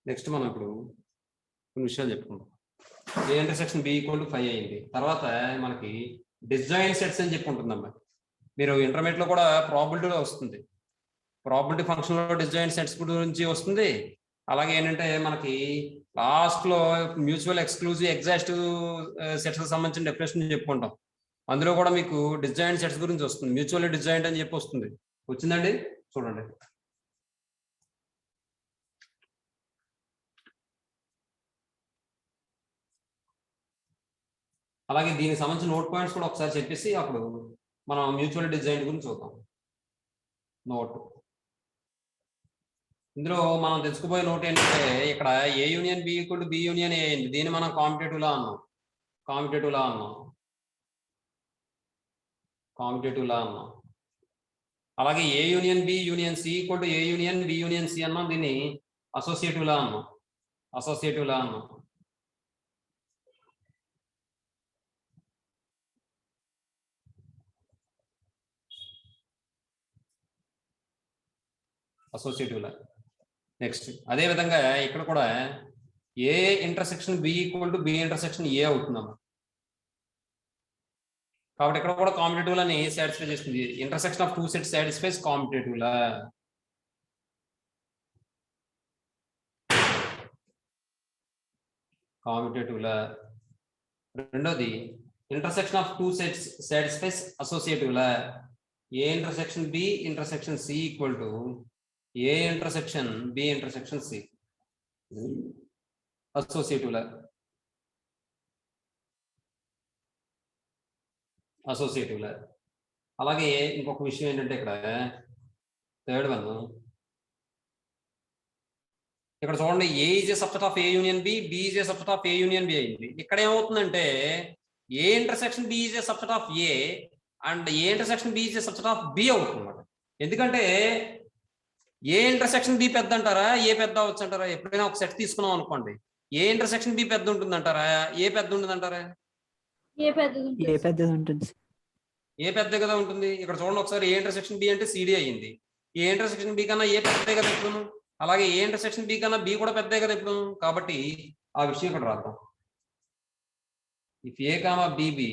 Next మనం ఇప్పుడు కొన్ని విషయాలు చెప్పుకుందాం. A intersection B equal to 5 అయింది. తర్వాత మనకి డిస్జాయింట్ సెట్స్ అని చెప్పి ఉంటుందమ్మా. మీరు ఇంటర్మీడియట్ లో కూడా ప్రాబిలిటీలో వస్తుంది. ప్రాబిలిటీ ఫంక్షన్ లో డిస్జాయింట్ సెట్స్ గురించి వస్తుంది. అలాగే ఏంటంటే మనకి లాస్ట్ లో మ్యూచువల్ ఎక్స్క్లూజివ్ ఎగ్జాస్టివ్ సెట్స్ కి సంబంధించిన డెఫినేషన్ చెప్పుకుంటాం. అందులో కూడా మీకు డిస్జాయింట్ సెట్స్ గురించి వస్తుంది. మ్యూచువల్ డిస్జాయింట్ అని చెప్పి వస్తుంది. వచ్చిందండి, చూడండి. అలాగే దీనికి సంబంధించిన నోట్ పాయింట్స్ కూడా ఒకసారి చెప్పేసి అప్పుడు మనం మ్యూచువల్ డిజైన్ గురించి చూద్దాం. నోట్ ఇందులో మనం తెలుసుకోబోయే నోట్ ఏంటంటే ఇక్కడ A union B equal to B union A అయింది. దీన్ని మనం కాంపిటేటివ్ లా అన్నాం. అలాగే A union B union C equal to A union B union C అన్నాం. దీన్ని అసోసియేటివ్ లా అన్నాం. అసోసియేటివ్ లా. నెక్స్ట్ అదే విధంగా ఇక్కడ కూడా A intersection B equal to B intersection A అవుతుందమ్మా. కాబట్టి ఇక్కడ కూడా కాంపిటేటివ్ లని సాటిస్ఫై చేస్తుంది. Intersection of two sets satisfies competitive law. రెండోది intersection of two sets satisfies associative law. A intersection B intersection C equal to A intersection B intersection C associative law. అలాగే ఇంకొక విషయం ఏంటంటే ఇక్కడ థర్డ్ వన్, ఇక్కడ చూడండి, A is A subset of A union B, B is A subset of A union B అయింది. ఇక్కడ ఏమవుతుందంటే A intersection B is A subset of A and A intersection B is A subset of B అవుతుంది అన్నమాట. ఎందుకంటే ఏ intersection B పెద్ద అంటారా, ఏ పెద్ద అవచ్చు అంటారా? ఎప్పుడైనా ఒక సెట్ తీసుకున్నాం అనుకోండి, ఏ ఇంటర్సెక్షన్ బి పెద్ద ఉంటుంది అంటారా, ఏ పెద్ద ఉంటుంది అంటారా? ఏ పెద్దది ఉంటుంది. ఏ పెద్ద కదా ఉంటుంది. ఇక్కడ చూడండి ఒకసారి, ఏ ఇంటర్సెక్షన్ బి అంటే సిడి అయ్యింది. ఏ ఇంటర్సెక్షన్ బి కన్నా ఏ పెద్దదే కదా ఇప్పుడు. అలాగే ఏ ఇంటర్సెక్షన్ బి కన్నా బి కూడా పెద్దదే కదా ఇప్పుడు. కాబట్టి ఆ విషయం ఇక్కడ రాద్దాం. ఇఫ్ ఏ కామా బిబి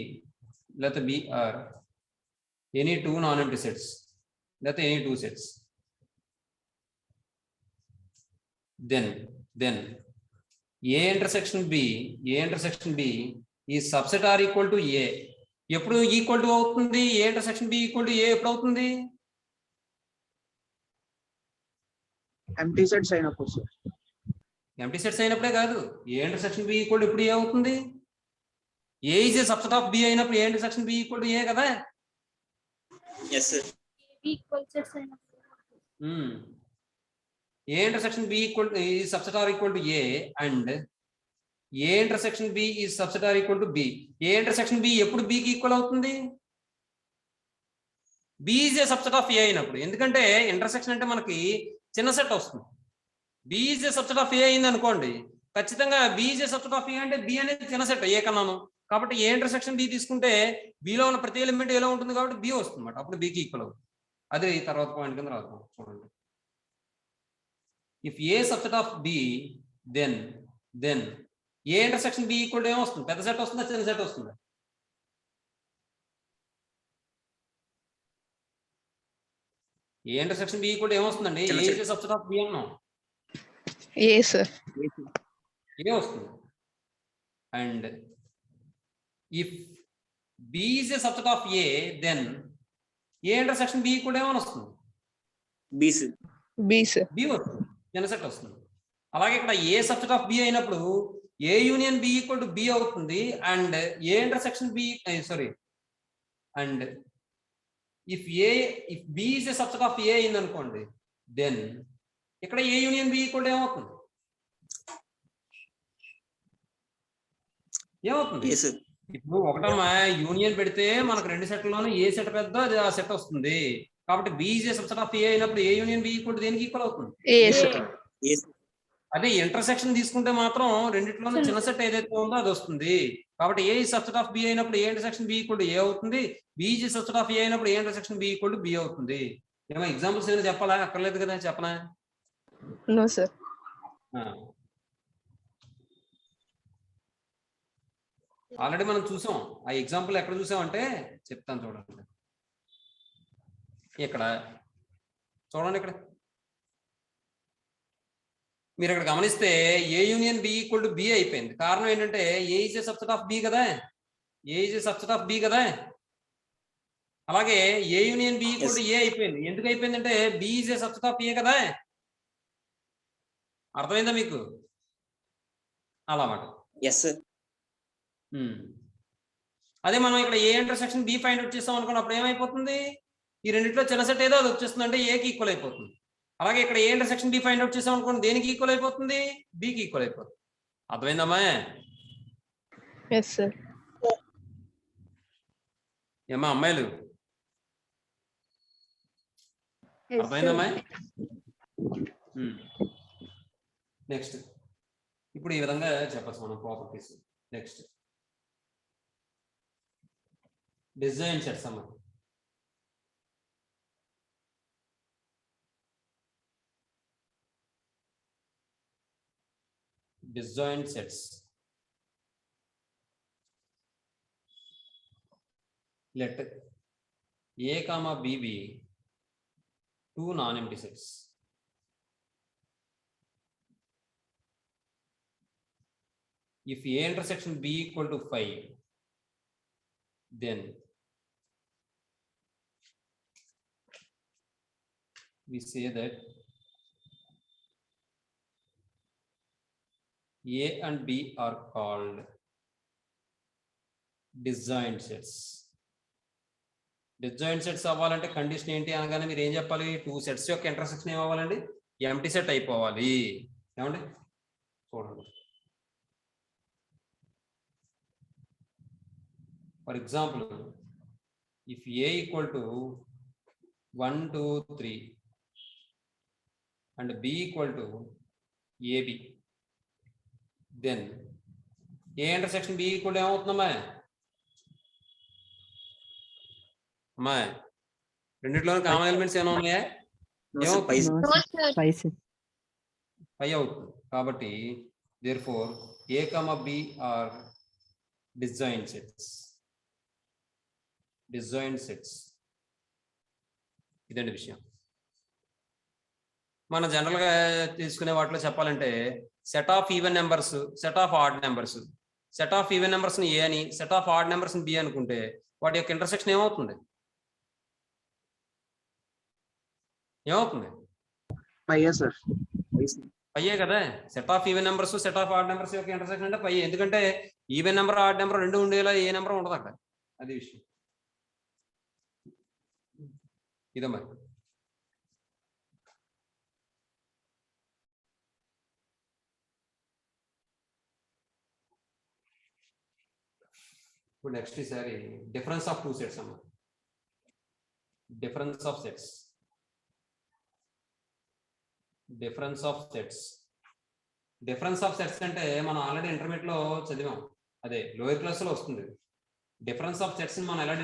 లేకపోతే B are any two non empty sets లేకపోతే any two sets, then A intersection B ఈ subset or equal to A. ఎప్పుడు ఈక్వల్ టు అవుతుంది? A intersection B equal to A ఎప్పుడు అవుతుంది? Empty sets అయినప్పుడు sir. Empty sets అయినప్పుడే కాదు, A intersection B equal to ఇప్పుడు ఏ అవుతుంది? A is A subset of B అయినప్పుడు A intersection B equal to A కదా. yes sir. A intersection B equal to is subset or equal to A and A intersection B ఈ subset or equal to B. A intersection B ఎప్పుడు బికి equal అవుతుంది? B is A subset of A అయినప్పుడు. ఎందుకంటే intersection అంటే మనకి చిన్న set వస్తుంది. B is A subset of A అయింది అనుకోండి, ఖచ్చితంగా B is A subset of ఏ అంటే బి అనేది చిన్న సెట్ ఏ కన్నాను. కాబట్టి ఏ ఇంటర్సెక్షన్ బి తీసుకుంటే బిలో ఉన్న ప్రతి ఎలిమెంట్ ఏలో ఉంటుంది కాబట్టి బి వస్తుంది అన్నమాట. అప్పుడు బికి ఈక్వల్ అవుతుంది. అదే ఈ తర్వాత పాయింట్ కింద రాద్దాం. చూడండి, if A subset of B then A intersection B equal to ఏమొస్తుంది? పెద్ద సెట్ వస్తుందా, చిన్న సెట్ వస్తుందా? A intersection B equal to ఏమొస్తుందండి? A is A subset of B అన్నాం. ఏ సార్, ఏ వస్తుంది. And if B is A subset of A then A intersection B equal to ఏమని వస్తుంది? బి వస్తుంది, చిన్న సెట్ వస్తుంది. అలాగే ఇక్కడ ఏ సబ్సెట్ ఆఫ్ బి అయినప్పుడు A union B equal to B అవుతుంది. And A intersection B and if B is A subset of A అయింది అనుకోండి, దెన్ ఇక్కడ A union B equal to ఏమవుతుంది? ఇప్పుడు ఒకటమ్మా, యూనియన్ పెడితే మనకు రెండు సెట్లలోనూ ఏ సెట్ పెద్ద అది ఆ సెట్ వస్తుంది. కాబట్టి B is A subset of A అయినప్పుడు A union B equal to దేనికి ఈక్వల్ అవుతుంది? అదే ఇంటర్సెక్షన్ తీసుకుంటే మాత్రం రెండిట్లోనూ చిన్న సెట్ ఏదైతే ఉందో అది వస్తుంది. కాబట్టి ఏ సబ్సెట్ ఆఫ్ బి అయినప్పుడు A intersection B equal to A అవుతుంది. B is subset of A అయినప్పుడు A intersection B equal to B అవుతుంది. ఏమో ఎగ్జాంపుల్స్ ఏమైనా చెప్పాలా? అక్కర్లేదు కదా, చెప్పనా? No sir. ఆల్రెడీ మనం చూసాం. ఆ ఎగ్జాంపుల్ ఎక్కడ చూసామంటే చెప్తాను చూడండి. ఇక్కడ చూడండి, ఇక్కడ మీరు ఇక్కడ గమనిస్తే A union B equal to B అయిపోయింది. కారణం ఏంటంటే A is A subset of B కదా, A is A subset of B కదా. అలాగే A union B equal to A అయిపోయింది. ఎందుకు అయిపోయిందంటే B is A subset of A కదా. అర్థమైందా మీకు? అలా మాట. Yes sir. అదే మనం ఇక్కడ A intersection B find out చేస్తాం అనుకోండి, అప్పుడు ఏమైపోతుంది? ఈ రెండిట్లో చిన్న సెట్ ఏదో అది వచ్చేస్తుంది, అంటే ఏకి ఈక్వల్ అయిపోతుంది. అలాగే ఇక్కడ A intersection B find out చేసాం అనుకోండి, దేనికి ఈక్వల్ అయిపోతుంది? బికి ఈక్వల్ అయిపోతుంది. అర్థమైందమ్మా? Yes sir. ఏమా అమ్మాయిలు, అర్థమైందమ్మా? నెక్స్ట్ ఇప్పుడు ఈ విధంగా చెప్పచ్చు మనం ప్రాపర్టీస్. నెక్స్ట్ డిజైన్ సెట్స్ అమ్మా. disjoint sets. Let A comma B be two non-empty sets. If A intersection B equal to 5, then we say that A and B are called disjoint sets. Disjoint sets అవ్వాలంటే condition ఏంటి అనగానే మీరు ఏం చెప్పాలి? Two sets యొక్క intersection ఏమవ్వాలండి? Empty set అయిపోవాలి. ఏమండి చూడండి. For example, if A equal to 1 2 3 and B equal to AB, then A intersection B equal to ఏమవుతుందమ్మా? అమ్మా రెండిట్లో కామన్ ఎలిమెంట్స్ ఏమైనా ఉన్నాయా? పై అవుతుంది. కాబట్టి therefore A comma B are disjoint sets. Disjoint sets. ఇదండి విషయం. మన జనరల్ గా తీసుకునే వాటిలో చెప్పాలంటే set of even numbers, set of odd numbers. Set of even numbers ని ఏ అని, సెట్ ఆఫ్ ఆడ్ నెంబర్స్ ని బి అనుకుంటే వాటి యొక్క ఇంటర్సెక్షన్ ఏమవుతుంది? ఏమవుతుంది? పయ్యే కదా. Set of even numbers, set of odd numbers యొక్క ఇంటర్సెక్షన్ అంటే పయ్యే. ఎందుకంటే ఈవెన్ నెంబర్ ఆడ్ నెంబర్ రెండు ఉండేలా ఏ నెంబర్ ఉండదు అక్కడ. అది విషయం. ఇదే మరి. నెక్స్ట్ ఈసారి డిఫరెన్స్ ఆఫ్ టూ సెట్స్ అమ్మా. Difference of sets. Difference of sets. Difference of sets అంటే మనం ఆల్రెడీ ఇంటర్మీడియట్ లో చదివాం. అదే లోయర్ క్లాస్ లో వస్తుంది. డిఫరెన్స్ ఆఫ్ సెట్స్ ని మనం ఎలా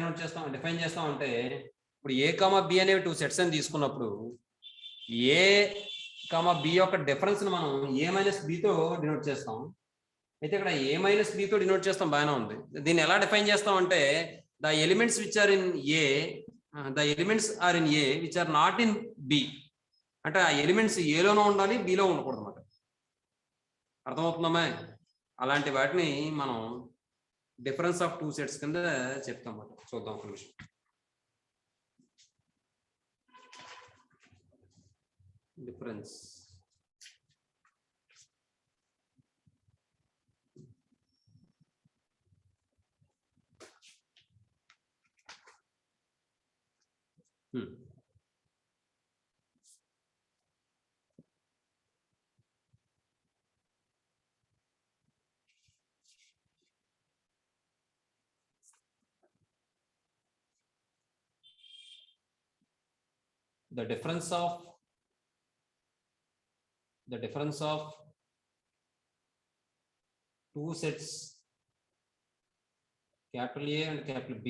డిఫైన్ చేస్తాం అంటే, ఇప్పుడు ఏ కామా బి అనేవి టూ సెట్స్ అని తీసుకున్నప్పుడు ఏ కామా బి యొక్క డిఫరెన్స్ ని మనం ఏ మైనస్ బితో డినోట్ చేస్తాం. అయితే ఇక్కడ ఏ మైనస్ బితో డినోట్ చేస్తాం, బాగానే ఉంది. దీన్ని ఎలా డిఫైన్ చేస్తాం అంటే, the elements which are in A, the elements are in A which are not in B. అంటే ఆ ఎలిమెంట్స్ ఏలోనూ ఉండాలి, బిలో ఉండకూడదు అన్నమాట. అర్థమవుతుందమ్మా? అలాంటి వాటిని మనం డిఫరెన్స్ ఆఫ్ టూ సెట్స్ కింద చెప్తాం అన్నమాట. చూద్దాం ఒక నిమిషం. Difference. The difference of two sets, capital A and capital B,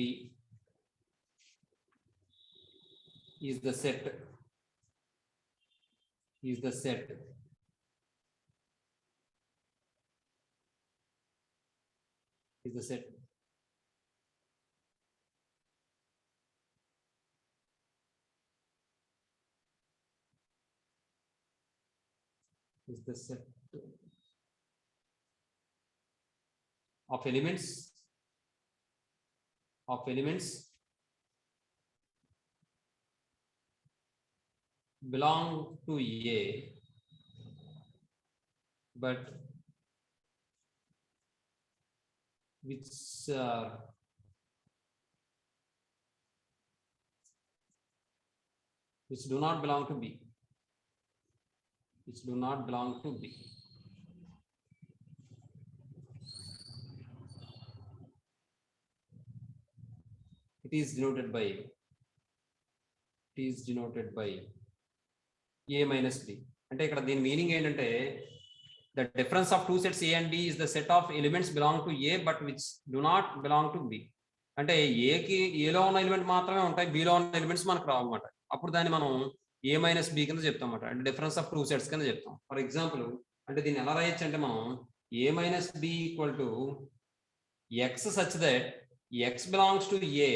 is the set is the set of elements belong to A, but which do not belong to B. Which do not belong to B. It is denoted by A minus B. అంటే ఇక్కడ దీని meaning ఏంటంటే the difference of two sets A and B is the set of elements belong to A but which do not belong to B. అంటే ఏకి ఏలో ఉన్న element మాత్రమే ఉంటాయి, బిలో ఉన్న ఎలిమెంట్స్ మనకు రావు అన్నమాట. అప్పుడు దాన్ని మనం A మైనస్ బి కింద చెప్తాం అన్నమాట. అంటే డిఫరెన్స్ ఆఫ్ టూ సెట్స్ కింద చెప్తాం. ఫర్ ఎగ్జాంపుల్ అంటే దీన్ని ఎలా రాయొచ్చు అంటే మనం A minus B equal to X such that X belongs to A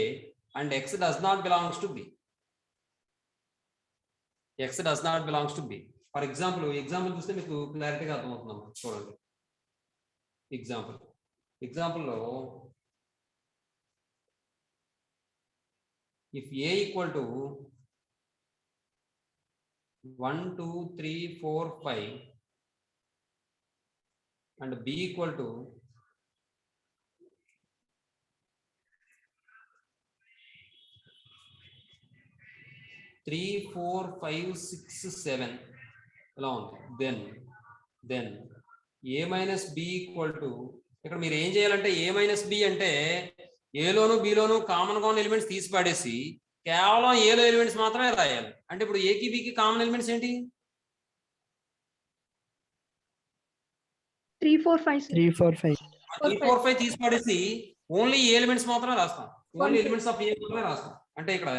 and X does not belongs to B. X does not belongs to B. For example, చూస్తే మీకు క్లారిటీగా అర్థమవుతుందమ్మా. చూడండి ఎగ్జాంపుల్లో if A equal to 1 2 3 4 5 and B equal to 3 4 5 6 7 ఇలా ఉంది. Then A minus B equal to ఇక్కడ మీరు ఏం చేయాలంటే A మైనస్ బి అంటే ఏలోను బిలోను కామన్ గా ఉన్న ఎలిమెంట్స్ తీసి పడేసి కేవలం ఏలో ఎలిమెంట్స్ మాత్రమే రాయాలి. అంటే ఇప్పుడు ఏకి బికి కామన్ ఎలిమెంట్స్ ఏంటి? 3 4 5 తీసి పడేసి ఓన్లీ ఏ ఎలిమెంట్స్ మాత్రమే రాస్తాం. ఓన్లీ ఎలిమెంట్స్ ఆఫ్ ఏ మాత్రమే రాస్తాం. అంటే ఇక్కడ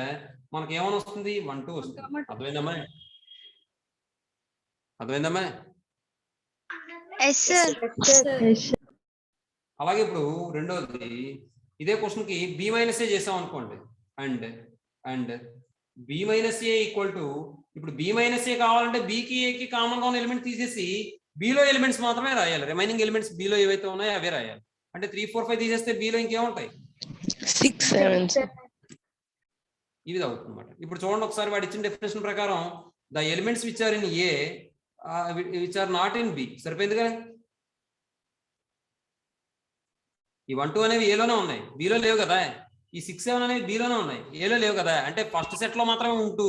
మనకి ఏమైనా వస్తుంది? 1 2 వస్తుంది. అర్థమైందమ్మా? అలాగే ఇప్పుడు రెండోది ఇదే క్వశ్చన్ కి బి మైనస్ ఏ చేసాం అనుకోండి. And B minus A equal to ఇప్పుడు బి మైనస్ ఏ కావాలంటే బికి ఏకి కామన్ గా ఉన్న ఎలిమెంట్ తీసేసి బిలో ఎలిమెంట్స్ మాత్రమే రాయాలి. రిమైనింగ్ ఎలిమెంట్స్ బిలో ఏవైతే ఉన్నాయో అవే రాయాలి. అంటే 3 4 5 తీసేస్తే బిలో ఇంకేముంటాయి? 6 7 ఇది అవుతుంది అన్నమాట. ఇప్పుడు చూడండి ఒకసారి వాడు ఇచ్చిన డెఫినేషన్ ప్రకారం the elements which are in A which are not in B. సరిపోయింది కదా? ఈ 1 2 అనేవి ఏలోనే ఉన్నాయి, బిలో లేవు కదా. ఈ 6 7 అనేవి బిలోనే ఉన్నాయి, ఏలో లేవు కదా. అంటే ఫస్ట్ సెట్ లో మాత్రమే ఉంటూ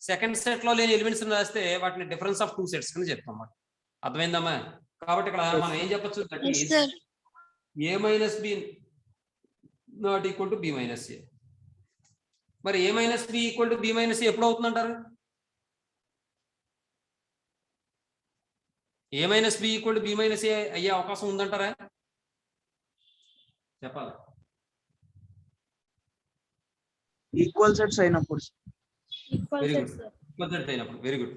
సెకండ్ సెట్ లో లేని ఎలిమెంట్స్ రాస్తే వాటిని డిఫరెన్స్ ఆఫ్ టూ సెట్స్ కింద చెప్తాం అన్నమాట. అర్థమైందమ్మా? కాబట్టి ఇక్కడ మనం ఏం చెప్పొచ్చు? That is A minus B not equal to B minus A. మరి A minus B equal to B minus A ఎప్పుడు అవుతుందంటారు? A minus B equal to B minus A అయ్యే అవకాశం ఉందంటారా? చెప్పాలి. ఈక్వల్ సెట్స్ అయినప్పుడు. Very good. ఈక్వల్ సెట్స్ అయినప్పుడు. Very good.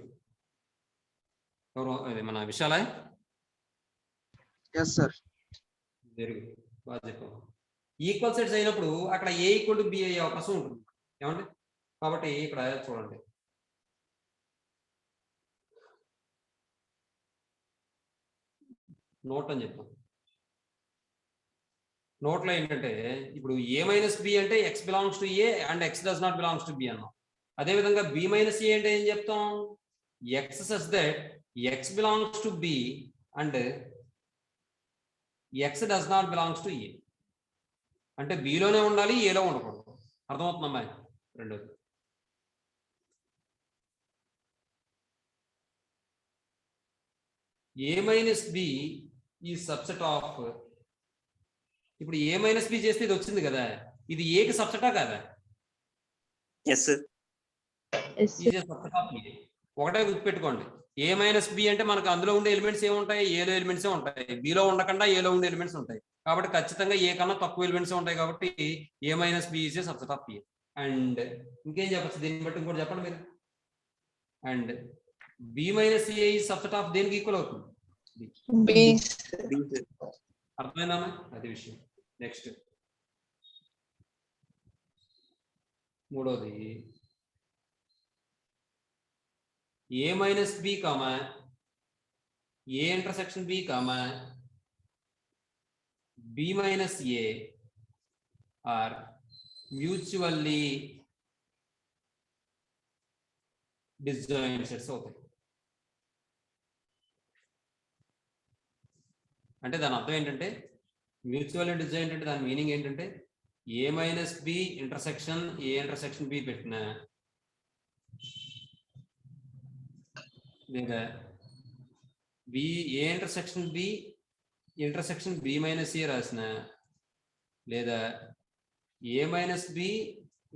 ఎవరు? మన Vishala? Yes sir. Very good. బాగా చెప్పాము. ఈక్వల్ సెట్స్ అయినప్పుడు అక్కడ ఏ ఈక్వల్ టు బి అయ్యే అవకాశం ఉంటుంది. ఏమండి? కాబట్టి ఇక్కడ చూడండి, నోట్ అని చెప్తాం. నోట్లో ఏంటంటే ఇప్పుడు ఏ మైనస్ బి అంటే X belongs to A and X does not belongs to B అన్నాం. అదేవిధంగా బి మైనస్ ఏ అంటే ఏం చెప్తాం? X such that X belongs to B and X does not belongs to A. అంటే బిలోనే ఉండాలి, ఏలో ఉండకూడదు. అర్థమవుతుందమ్మా? రెండోది ఏ మైనస్ బి ఈ సబ్సెట్ ఆఫ్, ఇప్పుడు ఏ మైనస్ బి చేస్తే ఇది వచ్చింది కదా, ఇది ఏకి సబ్సెటా కాదా? Yes sir. Subset of A. ఒకటే గుర్తుపెట్టుకోండి, ఏ మైనస్ బి అంటే మనకు అందులో ఉండే ఎలిమెంట్స్ ఏముంటాయి? ఏలో ఎలిమెంట్సే ఉంటాయి. బిలో ఉండకుండా ఏలో ఉండే ఎలిమెంట్స్ ఉంటాయి. కాబట్టి ఖచ్చితంగా ఏ కన్నా తక్కువ ఎలిమెంట్స్ ఉంటాయి. కాబట్టి A minus B is A subset of A. And ఇంకేం చెప్పచ్చు దీన్ని బట్టి? ఇంకోటి చెప్పండి మీరు. And B minus A is subset of దేనికి ఈక్వల్ అవుతుంది? అర్థమైందా? అది విషయం. నెక్స్ట్ మూడోది A minus B comma A intersection B comma B minus A are mutually disjoint sets అవుతాయి. అంటే దాని అర్థం ఏంటంటే మ్యూచువల్లీ డిజాయింట్ అంటే దాని మీనింగ్ ఏంటంటే A minus B intersection A intersection B పెట్టిన లేదా B A intersection B minus A రాసిన లేదా A minus B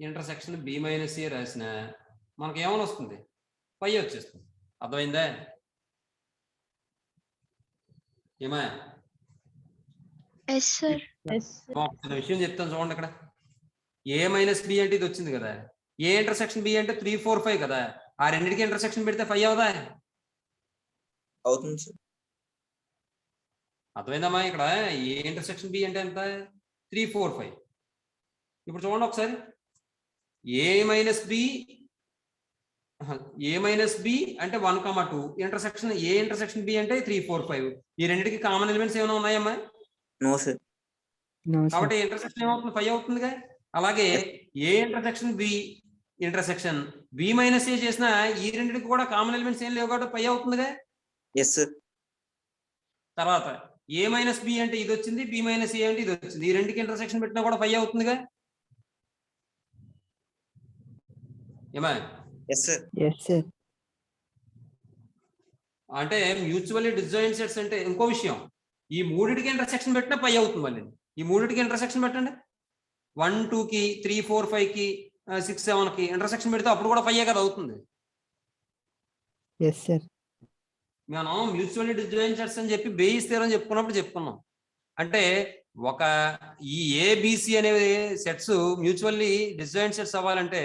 intersection B minus A రాసిన మనకి ఏమని వస్తుంది పై వచ్చేస్తుంది. అర్థమైందా? ఏమా ఒక విషయం చెప్తాను చూడండి. ఇక్కడ ఏ మైనస్ బి అంటే ఇది వచ్చింది కదా, ఏ ఇంటర్సెక్షన్ బి అంటే 3 4 5 కదా, ఆ రెండింటికి ఇంటర్సెక్షన్ పెడితే 5 అవుదా? అవుతుంది సార్. అర్థమైందమ్మా? ఇక్కడ ఏ ఇంటర్సెక్షన్ బి అంటే ఎంత? 3 4 5. ఇప్పుడు చూడండి ఒకసారి, ఏ మైనస్ బి అంటే 1, 2 ఇంటర్సెక్షన్ ఏ ఇంటర్సెక్షన్ బి అంటే 3 4 5. ఈ రెండింటికి కామన్ ఎలిమెంట్స్ ఏమైనా ఉన్నాయమ్మా? No sir. కాబట్టి ఇంటర్సెక్షన్ ఏమవుతుంది? 5 అవుతుందిగా. అలాగే A intersection B intersection B minus A చేసిన ఈ రెండింటికి కూడా కామన్ ఎలిమెంట్స్ ఏం లేవు కాబట్టి 5 అవుతుందిగా. Yes sir. తర్వాత ఏ మైనస్ బి అంటే ఇది వచ్చింది, బి మైనస్ ఏ అంటే ఇది వచ్చింది, ఈ రెండుకి ఇంటర్సెక్షన్ పెట్టినా కూడా 5 అవుతుందిగా. ఏమా? Yes sir. అంటే మ్యూచువల్లీ డిజాయింట్ సెట్స్ అంటే ఇంకో విషయం, ఈ మూడిటికి ఇంటర్సెక్షన్ పెట్టినా 5 అవుతుంది. మళ్ళీ ఈ మూడిటికి ఇంటర్సెక్షన్ పెట్టండి, 1 2 కి 3 4 5 కి 6 7 కి ఇంటర్సెక్షన్ పెడితే అప్పుడు కూడా 5 కదా అవుతుంది. మనం మ్యూచువల్లీ డిజాయింట్ సెట్స్ అని చెప్పి బేయిస్ థియరం చెప్పుకున్నప్పుడు చెప్పుకున్నాం. అంటే ఒక ఈ ఏబిసి అనేవి సెట్స్ మ్యూచువల్లీ డిజాయింట్ సెట్స్ అవ్వాలంటే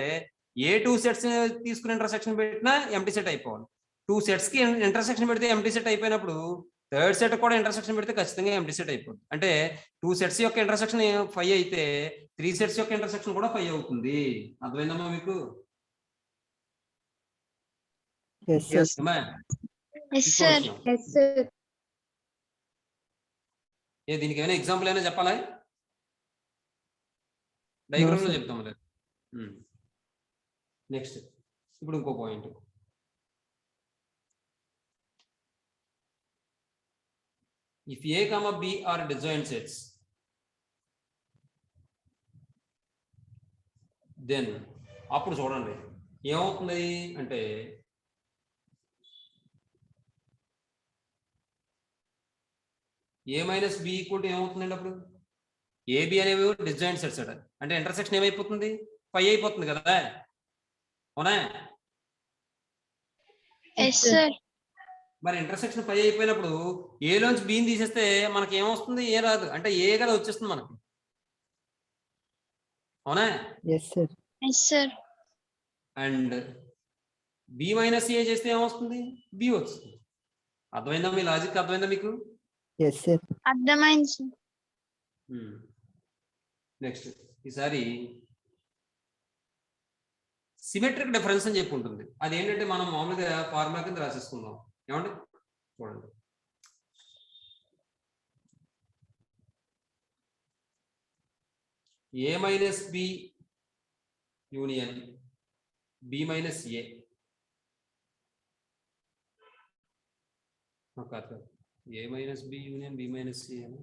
ఏ 2 సెట్స్ తీసుకుని ఇంటర్సెక్షన్ పెట్టినా ఎంటీ సెట్ అయిపోవాలి. 2 సెట్స్ కి ఇంటర్సెక్షన్ పెడితే ఎంటీ సెట్ అయిపోయినప్పుడు థర్డ్ సెట్ కూడా ఇంటర్సెక్షన్ పెడితే ఖచ్చితంగా ఎంటీ సెట్ అయిపోతుంది. అంటే 2 సెట్స్ యొక్క ఇంటర్సెక్షన్ 5 అయితే 3 సెట్స్ యొక్క ఇంటర్సెక్షన్ కూడా 5 అవుతుంది. అర్థమైందమ్మా మీకు? దీనికి ఏమైనా ఎగ్జాంపుల్ అయినా చెప్పాలా? డయాగ్రామ్ లో చెప్తాం. నెక్స్ట్ ఇప్పుడు ఇంకో point, if A comma B are disjoint sets then అప్పుడు చూడండి ఏమవుతుంది అంటే A minus B equal to ఏమవుతుందండి అప్పుడు ఏబి అనేవి డిజాయింట్ సెట్స్ అంటే ఇంటర్సెక్షన్ ఏమైపోతుంది 5 అయిపోతుంది కదా. అవునా? మరి ఇంటర్సెక్షన్ 5 అయిపోయినప్పుడు ఏలోంచి బిని తీసేస్తే మనకి ఏమొస్తుంది? ఏ రాదు, అంటే ఏ కదా వచ్చేస్తుంది మనకి. అవునా? అండ్ బి మైనస్ ఏ చేస్తే ఏమొస్తుంది? బి వస్తుంది. అర్థమైందా? మీ లాజిక్ అర్థమైందా మీకు? అర్థమైంది. నెక్స్ట్ ఈసారి సిమెట్రిక్ డిఫరెన్స్ అని చెప్పి ఉంటుంది. అది ఏంటంటే మనం మామూలుగా ఫార్ములా కింద రాసేసుకుందాం. ఏమండి చూడండి, A minus B union B minus A కాదు, A minus B union B minus A అని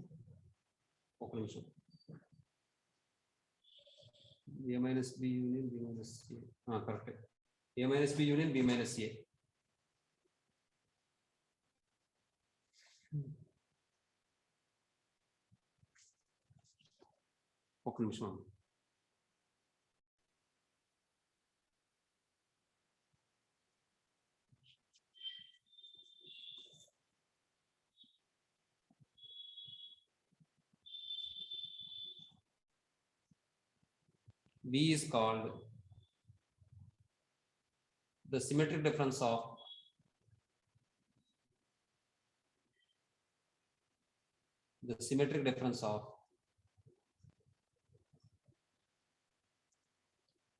ఒక నిమిషం, A minus B union B minus A correct, A minus B union B minus A. ఒక నిమిషం, B is called the symmetric difference of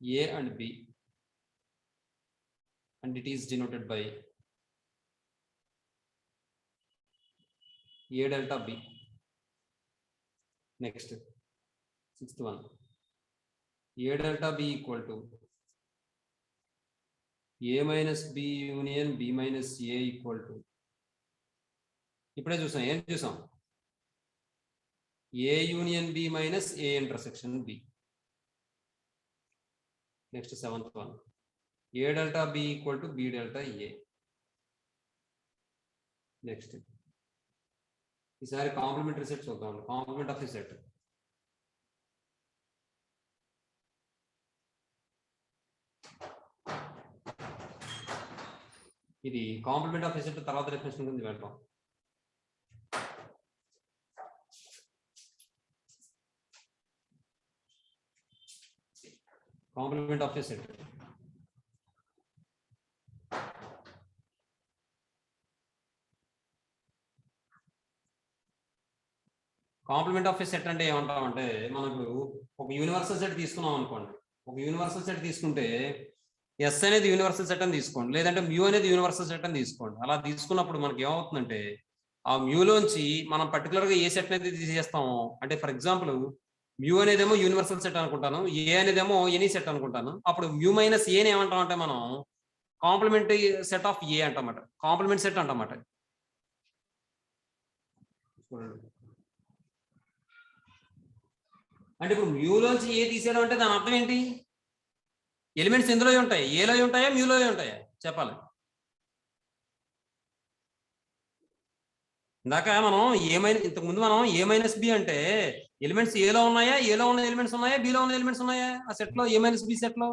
A and B, and it is denoted by A delta B. Next, sixth one. A delta B equal to A minus B union B minus A equal to. ఇప్పుడే చూసాం ఏం చూసాం A union B minus A intersection B. Next, seventh one. A delta B equal to B delta A. Next, ఈసారి complementary set చూద్దాం. Complement of the set. ఇది complement of the set తర్వాత definition కింద వెళ్దాం. Complement of the set. Complement of set అంటే ఏమంటాం అంటే మనకు ఒక యూనివర్సల్ సెట్ తీసుకున్నాం అనుకోండి. ఒక యూనివర్సల్ సెట్ తీసుకుంటే ఎస్ అనేది యూనివర్సల్ సెట్ అని తీసుకోండి, లేదంటే మ్యూ అనేది యూనివర్సల్ సెట్ అని తీసుకోండి. అలా తీసుకున్నప్పుడు మనకి ఏమవుతుందంటే ఆ మ్యూలోంచి మనం పర్టికులర్గా ఏ సెట్ అనేది తీసేస్తాము అంటే ఫర్ ఎగ్జాంపుల్ మ్యూ అనేదేమో యూనివర్సల్ సెట్ అనుకుంటాను, ఏ అనేదేమో ఎనీ సెట్ అనుకుంటాను. అప్పుడు మ్యూ మైనస్ ఏని ఏమంటాం అంటే మనం కాంప్లిమెంటరీ సెట్ ఆఫ్ ఏ అంటామాట, కాంప్లిమెంట్ సెట్ అంటామాట. అంటే ఇప్పుడు మ్యూలోంచి ఏ తీసేయడం అంటే దాని అర్థం ఏంటి? ఎలిమెంట్స్ ఎందులో ఉంటాయి, ఏలో ఉంటాయా మ్యూలో ఉంటాయా చెప్పాలి. ఇందాక మనం ఇంతకుముందు మనం ఏ మైనస్ బి అంటే ఎలిమెంట్స్ ఏలో ఉన్నాయా, ఏలో ఉన్న ఎలిమెంట్స్ ఉన్నాయా, బిలో ఉన్న ఎలిమెంట్స్ ఉన్నాయా ఆ సెట్ లో, ఏ మైనస్ బి సెట్ లో?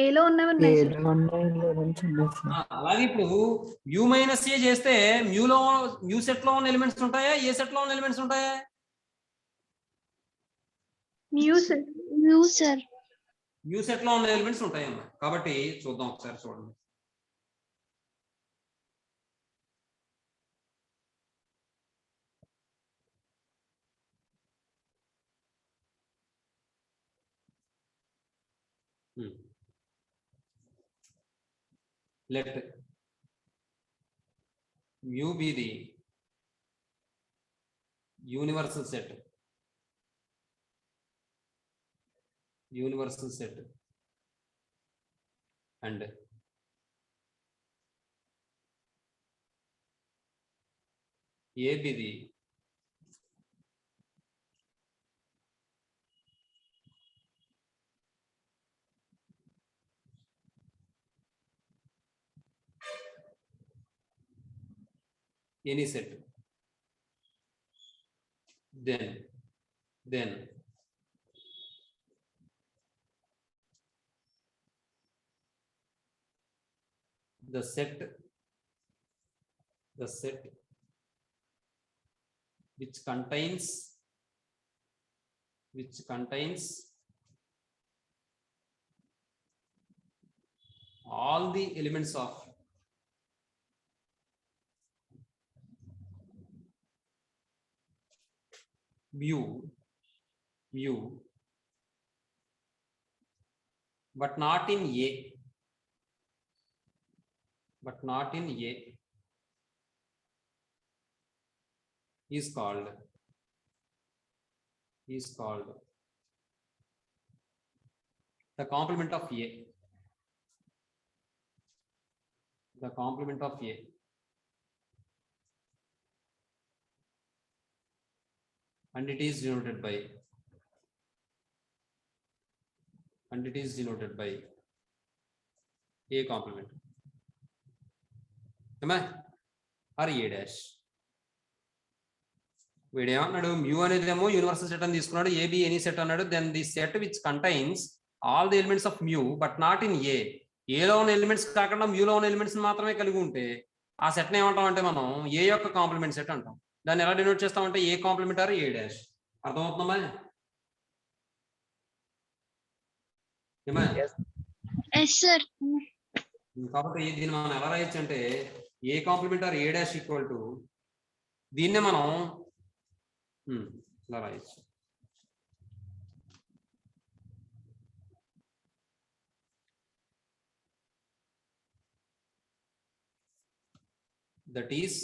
ఏలో ఉన్నవి. అలాగే ఇప్పుడు మ్యూ మైనస్ ఏ చేస్తే మ్యూ సెట్ లో ఉన్న ఎలిమెంట్స్ ఉంటాయా, ఏ సెట్ లో ఉన్న ఎలిమెంట్స్ ఉంటాయా? మ్యూ సెట్ లో ఉన్న ఎలిమెంట్స్ ఉంటాయమ్మా. కాబట్టి చూద్దాం ఒకసారి చూడండి. Let mu be the universal set and A be the any set. Then the set which contains all the elements of mu but not in A is called the complement of A. The complement of A and it is denoted by A complement. Am I? Or A dash. వీడు ఏమన్నాడు mu అనేదేమో universal set అని తీసుకున్నాడు, A be any set అన్నాడు. Then the set which contains all the elements of mu but not in A. ఏలో ఉన్న elements కాకుండా మ్యూలో ఉన్న ఎలిమెంట్స్ మాత్రమే కలిగి ఉంటే ఆ సెట్ని ఏమంటాం అంటే మనం ఏ యొక్క కాంప్లిమెంట్ సెట్ అంటాం. దాన్ని ఎలా డినోట్ చేస్తామంటే A complement or A dash. అర్థమవుతుందమ్మా? కాబట్టి దీన్ని మనం ఎలా రాయొచ్చు అంటే A complement or A dash equal to దీన్నే మనం ఇలా రాయొచ్చు. That is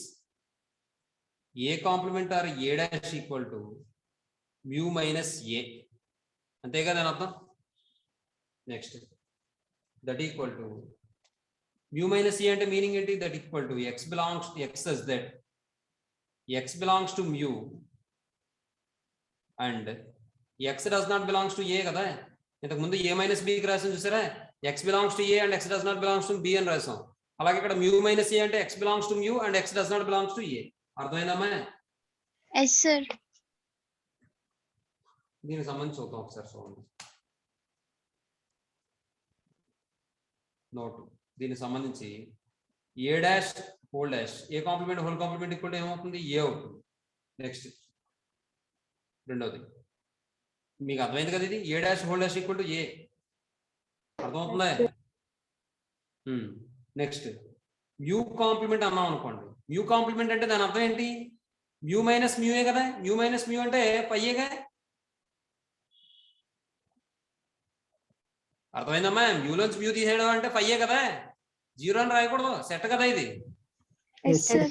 A complement or A dash equal to mu minus A, అంతే కదా దాని అర్థం. Next that equal to mu minus A అంటే మీనింగ్ ఏంటి? That equal to X belongs to X is that X belongs to mu and X does not belongs to A కదా. ఇంతకు ముందు A minus బికి రాసాం చూసారా, X belongs to A and X does not belongs to B అని రాసాం. అలాగే ఇక్కడ మ్యూ మైనస్ ఏ అంటే X belongs to mu and X does not belongs to A. అర్థమైందమ్మా? Yes, sir. దీనికి సంబంధించి చూద్దాం ఒకసారి. చూడండి నోట్, దీనికి సంబంధించి A dash whole dash A complement whole complement equal to ఏమవుతుంది? ఏ అవుతుంది. నెక్స్ట్ రెండోది మీకు అర్థమైంది కదా, ఇది A dash whole dash equal to A. అర్థమవుతుందా? నెక్స్ట్ మ్యూ కాంప్లిమెంట్ అన్నాం అనుకోండి. మ్యూ కాంప్లిమెంట్ అంటే దాని అర్థం ఏంటి? మ్యూ మైనస్ మ్యూఏ కదా. మ్యూ మైనస్ మ్యూ అంటే పైయేగా. అర్థమైందమ్మా? మ్యూలోంచి మ్యూ తీసేయడం అంటే పైయే కదా, జీరో అని రాయకూడదు, సెట్ కదా ఇది. Yes, sir.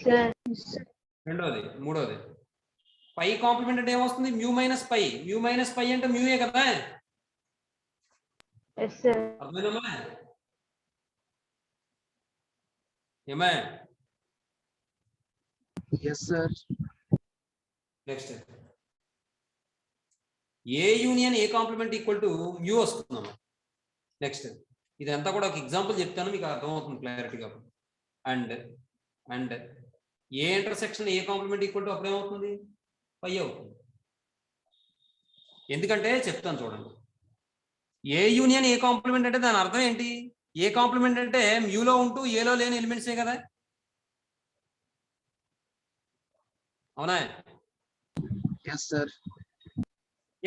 రెండోది. మూడోది పై కాంప్లిమెంట్ అంటే ఏమొస్తుంది? Mu minus pi. Mu minus pi అంటే మ్యూఏ కదా. అర్థమైందమ్మా? ఏమా? Next A union A complement equal to mu వస్తుందమ్మా. నెక్స్ట్ ఇదంతా కూడా ఒక ఎగ్జాంపుల్ చెప్తాను, మీకు అర్థమవుతుంది క్లారిటీగా. And and A intersection A complement equal to అప్పుడు ఏమవుతుంది? పై అవుతుంది. ఎందుకంటే చెప్తాను చూడండి. ఏ యూనియన్ ఏ కాంప్లిమెంట్ అంటే దాని అర్థం ఏంటి? ఏ కాంప్లిమెంట్ అంటే మ్యూలో ఉంటూ ఏలో లేని ఎలిమెంట్సే కదా. అవునా?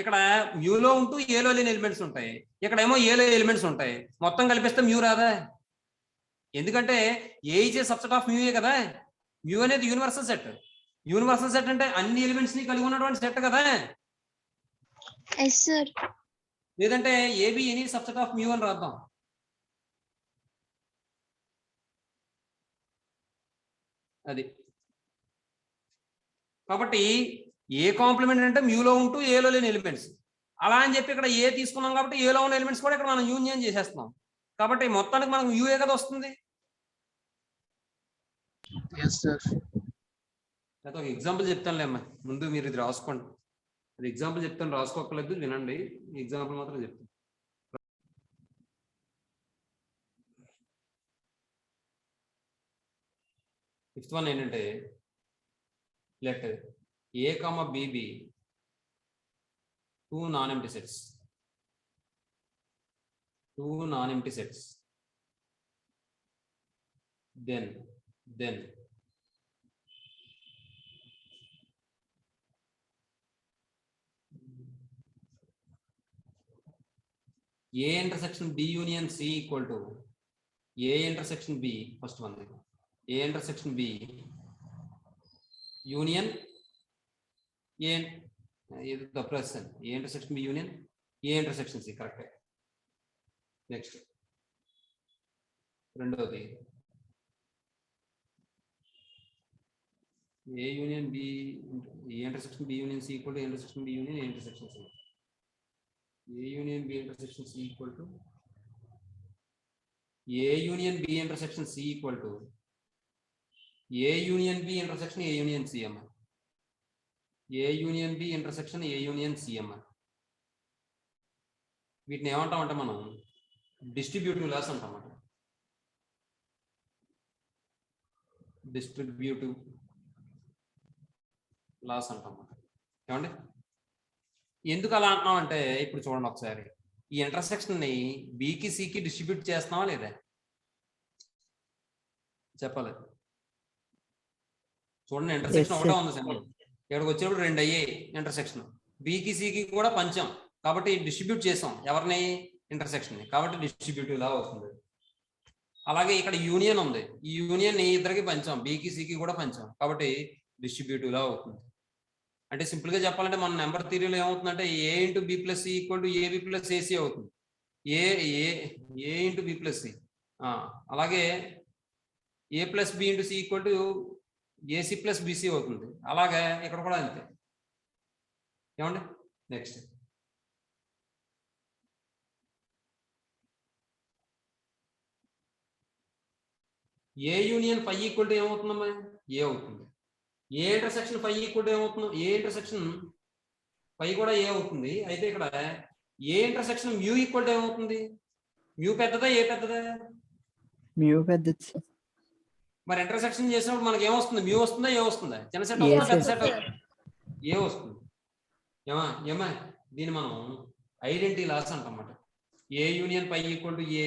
ఇక్కడ మ్యూలో ఉంటూ ఏలో లేని ఎలిమెంట్స్ ఉంటాయి, ఇక్కడేమో ఏలో ఎలిమెంట్స్ ఉంటాయి. మొత్తం కలిపిస్తే మ్యూ రాదా? ఎందుకంటే A is A subset of mu A కదా. మ్యూ అనేది యూనివర్సల్ సెట్. యూనివర్సల్ సెట్ అంటే అన్ని ఎలిమెంట్స్ ని కలిగి ఉన్నటువంటి సెట్ కదా. Yes, sir. లేదంటే A be any subset of mu అని రాద్దాం. అది కాబట్టి ఏ కాంప్లిమెంట్ అంటే మ్యూలో ఉంటూ ఏలో లేని ఎలిమెంట్స్. అలా అని చెప్పి ఇక్కడ ఏ తీసుకున్నాం కాబట్టి ఏలో ఉన్న ఎలిమెంట్స్ కూడా ఇక్కడ మనం యూనియన్ చేసేస్తున్నాం. కాబట్టి మొత్తానికి మనకు యూఏ కదా వస్తుంది. ఒక ఎగ్జాంపుల్ చెప్తానులే అమ్మా, ముందు మీరు ఇది రాసుకోండి. అది ఎగ్జాంపుల్ చెప్తాను, రాసుకోక్కర్లేదు, వినండి. ఎగ్జాంపుల్ మాత్రం చెప్తాను. ఫిఫ్త్ వన్ ఏంటంటే let A comma B two non empty sets. Then A intersection B union C equal to A intersection B. First one, A intersection B union A is the person. A intersection B union A intersection C. Correct. Next, రెండోది A union B, A intersection B union C equal to A intersection B union A intersection C. A union B intersection C equal to A union B intersection C equal to A union B intersection A union C. A union B intersection A union C. వీటిని ఏమంటామంటే మనం distributive laws అంటామన్నమాట. Distributive laws అంటామన్నమాట. ఏమండి ఎందుకు అలా అంటున్నాం అంటే, ఇప్పుడు చూడండి ఒకసారి, ఈ ఇంటర్సెక్షన్ ని బికి సికి డిస్ట్రిబ్యూట్ చేస్తున్నావా లేదా చెప్పాలి. చూడండి, ఇంటర్సెక్షన్ ఒకటే ఉంది సింబల్, ఇక్కడికి వచ్చినప్పుడు రెండు అయ్యాయి ఇంటర్సెక్షన్. బికి సికి కూడా పంచాం కాబట్టి డిస్ట్రిబ్యూట్ చేసాం ఎవరిని? ఇంటర్సెక్షన్ ని. కాబట్టి డిస్ట్రిబ్యూటివ్ లా అవుతుంది. అలాగే ఇక్కడ యూనియన్ ఉంది, ఈ యూనియన్ ని ఇద్దరికి పంచాం, బికి సికి కూడా పంచాం కాబట్టి డిస్ట్రిబ్యూటివ్ లా అవుతుంది. అంటే సింపుల్ గా చెప్పాలంటే మన నెంబర్ థియరీలో ఏమవుతుందంటే A into B plus C equal to AB plus AC అవుతుంది. A into B plus C. అలాగే A plus B into C equal to AC plus BC అవుతుంది. అలాగే ఇక్కడ కూడా అంతే. ఏమండి next A union phi equal to ఏమవుతుందమ్మా? A అవుతుంది. A intersection phi equal to ఏమవుతుంది? ఏ ఇంటర్సెక్షన్ ఫై కూడా ఏ అవుతుంది. అయితే ఇక్కడ A intersection mu equal to ఏమవుతుంది? మ్యూ పెద్దదా ఏ పెద్దదా? మ్యూ పెద్దది సార్. మరి ఇంటర్సెక్షన్ చేసినప్పుడు మనకి ఏమొస్తుంది? మ్యూ వస్తుందా ఏ వస్తుందా? చిన్న సెట్ ఏ అవుతుందా పెద్ద సెట్. సెట్? ఏ వస్తుంది. ఏమా దీన్ని మనం ఐడెంటిటీ లాస్ అంటమాట. A union phi equal to A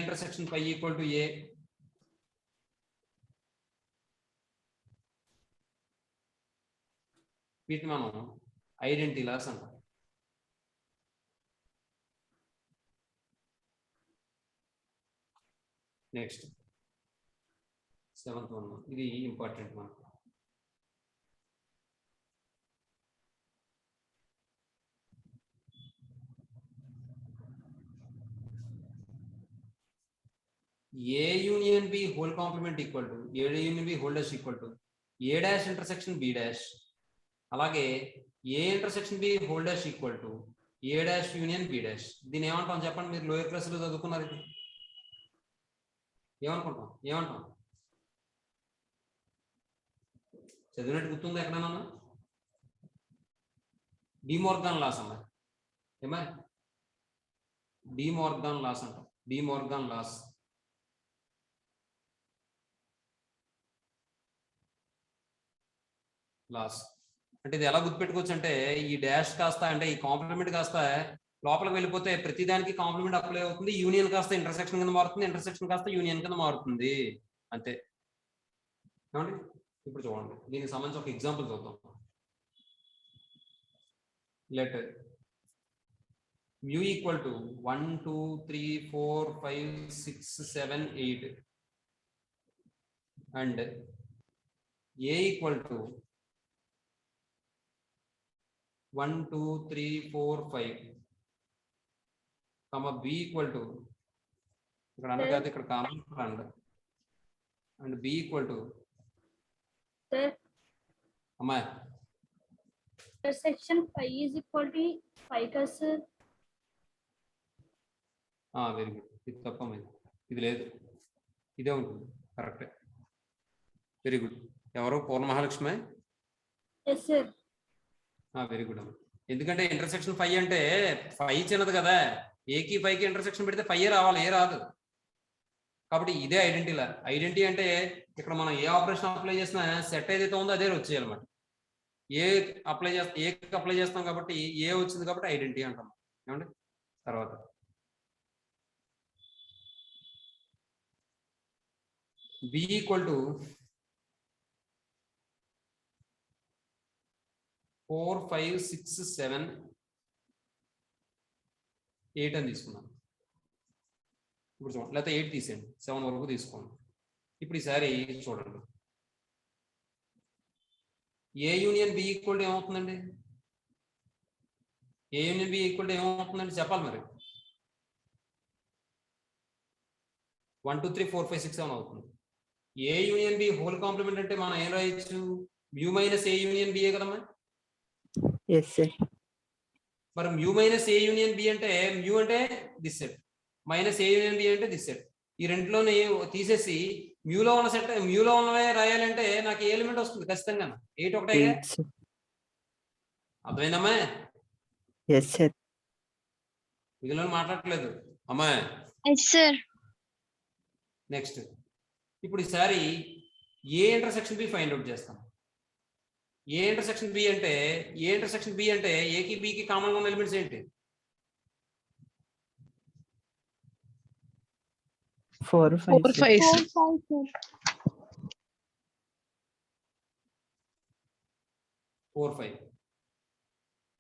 intersection phi equal to A. వీటిని మనం ఐడెంటిటీ లాస్ అంటాం. నెక్స్ట్ 7th వన్, ఇది ఇంపార్టెంట్ మనకు. A union B whole complement equal to A union B whole dash equal to A dash intersection B dash. అలాగే A intersection B whole dash equal to A dash union B dash. దీన్ని ఏమంటాం చెప్పండి? మీరు lower class లో చదువుకున్నారు. ఇది ఏమంటాం? చదివినట్టు గుర్తుందా ఎక్కడన్నా? డిమోర్గాన్ లాస్ అమ్మా. ఏమా డిమోర్గాన్ లాస్ అంటాం. డిమోర్గాన్ లాస్. అంటే ఇది ఎలా గుర్తుపెట్టుకోవచ్చు అంటే ఈ డాష్ కాస్త అంటే ఈ కాంప్లిమెంట్ కాస్త లోపలికి వెళ్ళిపోతే ప్రతిదానికి కాంప్లిమెంట్ అప్లై అవుతుంది. యూనియన్ కాస్త ఇంటర్సెక్షన్ కింద మారుతుంది. ఇంటర్సెక్షన్ కాస్త యూనియన్ కింద మారుతుంది. అంతే. ఏమండి ఇప్పుడు చూడండి, దీనికి సంబంధించి ఒక ఎగ్జాంపుల్ చూద్దాం. Let mu equal to 1 2 3 4 5 6 7 8 and A equal to 1 2 3 4 5 comma b equal to ఇక్కడ అనగాది ఇక్కడ common and b equal to అమ్మా intersection phi is equal to phi का sir. Very good. ఇది తప్పమ్మా, ఇది లేదు, ఇదే ఉంటుంది. కరెక్టే, వెరీ గుడ్. ఎవరు? Purna Mahalakshmi. Yes sir. Very good అమ్మా. ఎందుకంటే ఇంటర్సెక్షన్ ఫై అంటే ఫై చిన్నది కదా, ఏకి ఫైకి ఇంటర్సెక్షన్ పెడితే ఫై రావాలి, ఏ రాదు. కాబట్టి ఇదే ఐడెంటిటీ అంటే ఇక్కడ మనం ఏ ఆపరేషన్ అప్లై చేసినా సెట్ ఏదైతే ఉందో అదే వచ్చేయాలన్నమాట. ఏ అప్లై చేస్తాం కాబట్టి ఏ వచ్చింది కాబట్టి ఐడెంటిటీ అంటాం. ఏమండి తర్వాత b ఈక్వల్ టు 4 5 6 7 8 అని తీసుకున్నాం. ఇప్పుడు చూడండి, లేకపోతే 8 తీసేయండి, 7 వరకు తీసుకోండి. ఇప్పుడు ఈసారి చూడండి, ఏ యూనియన్ బి ఈక్వల్ టు ఏమవుతుందండి? ఏ యూనియన్ బి ఈక్వల్ టు ఏమవుతుందండి చెప్పాలి మరి. 1 2 3 4 5 6 7 అవుతుంది. A union B whole complement అంటే మనం ఏం రాయొచ్చు? Mu minus A union B A కదమ్మా. Yes sir. మరి mu minus A union B అంటే మ్యూ అంటే this set, minus A union B అంటే దిస్ సెట్. ఈ రెండులోనే తీసేసి మ్యూలో ఉన్న సెట్ మ్యూలో ఉన్నవే రాయాలంటే నాకు ఏ ఎలిమెంట్ వస్తుంది ఖచ్చితంగా? 8 ఒకటే. అర్థమైందమ్మా? Yes sir. మిగిలిన మాట్లాడట్లేదు అమ్మా. Yes sir. నెక్స్ట్ ఇప్పుడు ఈసారి A intersection B find out చేస్తాం. ఏ ఇంటర్సెక్షన్ బి అంటే ఏకి బికి కామన్ గా ఉన్న ఎలిమెంట్స్ ఏంటి? 4 5 4 5.